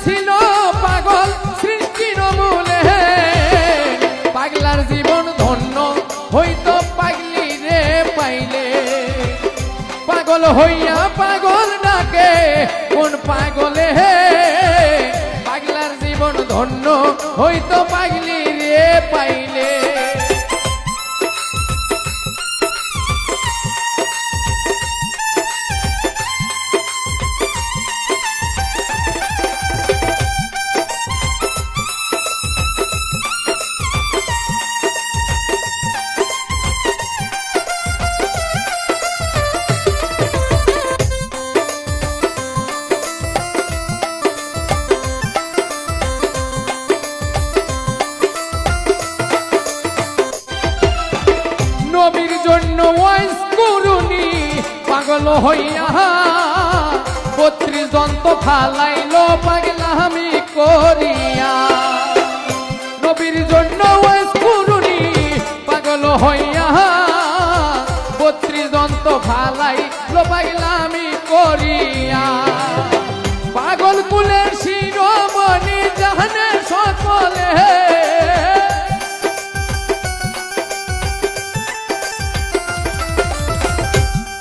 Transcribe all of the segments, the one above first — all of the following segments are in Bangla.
ছিল পাগল সৃষ্টির মূলে, পাগলার জীবন ধন্য হইতো পাগলি রে পাইলে। পাগল হইয়া পাগল ডাকে কোন পাগলে, পাগলার জীবন ধন্য হইতো পাগলি রে পাইলে। নবীর জন্য ওয়াইস করুনি পাগল হইয়া, 32 দন্ত ফালাইল পাগলামি করিয়া। নবীর জন্য ওয়াইস করুনি পাগল হইয়া, 32 দন্ত ফালাইল পাগলামি করিয়া। পাগল কুলের শিরোমণি জানে সকলে,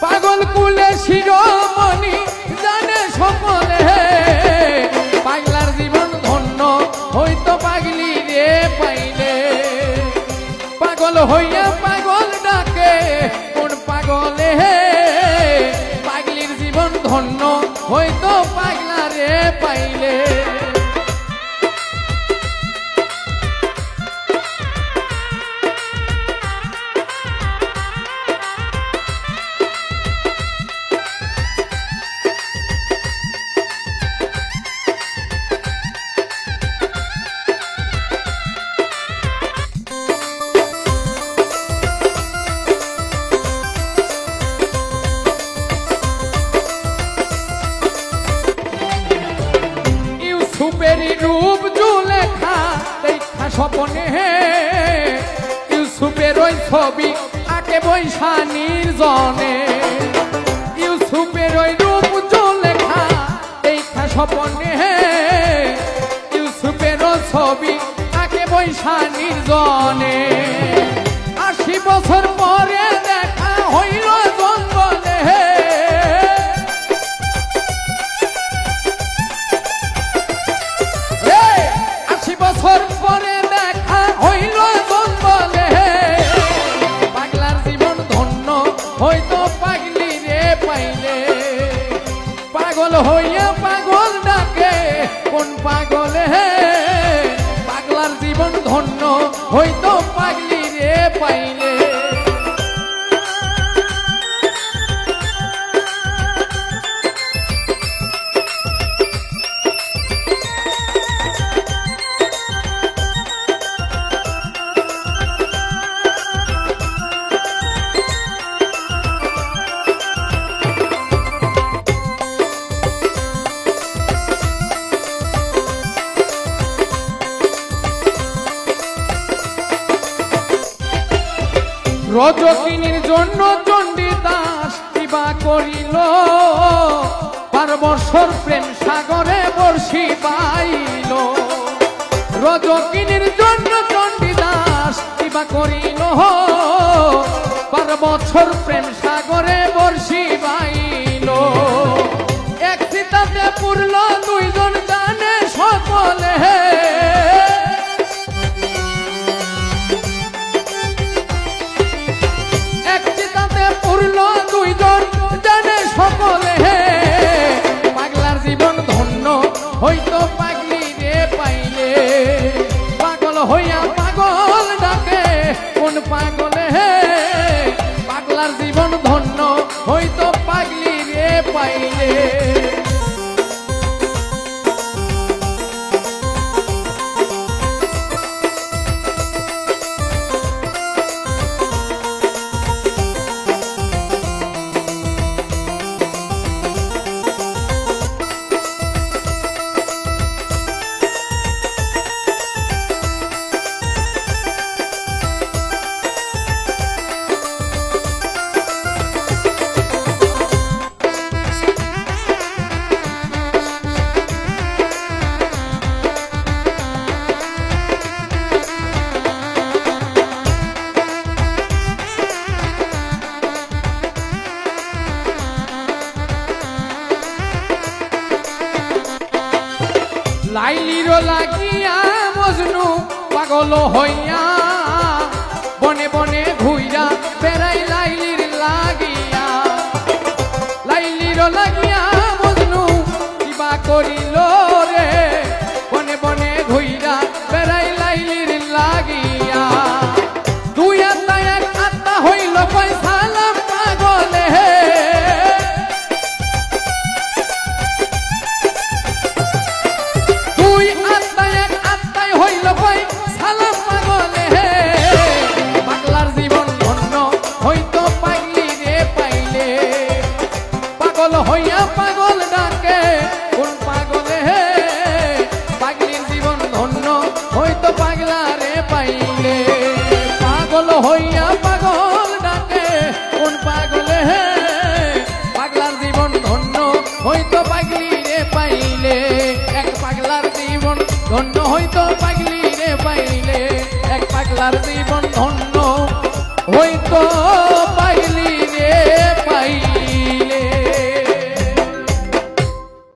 পাগল কুলে শিরোমণি জানে সকলে, পাগলার জীবন ধন্য হইতো পাগলি রে পাইলে। পাগল হইয়া পাগল ডাকে কোন পাগলে, পাগলির জীবন ধন্য হইতো পাগলা রে পাইলে। ইউসুফেরই রূপ জুলেখা দেখা স্বপনে, ইউসুফের ওই ছবি আঁকে বৈশা নির্জনে। ইউসুফের ওই রূপ জুলেখা দেখা স্বপনে, ইউসুফের ওই ছবি আঁকে বৈশা নির্জনে। 80 বছর পরে দেখা হইল জঙ্গলে, 80 বছর পরে দেখা হইল জঙ্গলে, পাগলার জীবন ধন্য হইতো পাগলি রে পাইলে। পাগল হইয়া পাগল ডাকে কোন পাগলে, পাগলার জীবন ধন্য হইতো পাগলি রে পাইলে। রজকিনীর জন্য চণ্ডীদাস কিবা করিল, 12 বছর প্রেম সাগরে বর্ষি বাইল। রজকিনীর জন্য চণ্ডীদাস কিবা করিল, 12 বছর প্রেম সাগরে বর্ষি বাইল। এক চিতাতে পুরল 2 জন জানে সকলে, পুরল 2 জন জানে সকলে, পাগলার জীবন ধন্য হইতো পাগলি রে পাইলে। পাগল হইয়া পাগল ডাকে কোন পাগল লাইলির লাগিয়া মজনু পাগল হইয়া বনে বনে ঘুইরা বেড়াই লাইলির লাগিয়া লাইলির লাগিয়া মজনু কিবা করিল রে বনে বনে ঘুইরা বেড়াই লাইলির লাগিয়া দুই আত্মা এক আত্মা হইল পয়সালাম পাগলে দুই আত্মা এক আত্মাই হইল পয়সালাম পাগলে পাগলার জীবন ধন্য হইতো পাগলি রে পাইলে পাগল হইয়া পাগল ডাকে কোন পাগলে পাগলির জীবন ধন্য হইতো পাগলা রে পাইলে পাগল হইয়া পাগল ডাকে কোন পাগলে পাগলার জীবন ধন্য হইতো পাগলি রে পাইলে এক পাগলার জীবন ধন্য হইতো পাগলি রে পাইলে এক পাগলার জীবন ধন্য হইতো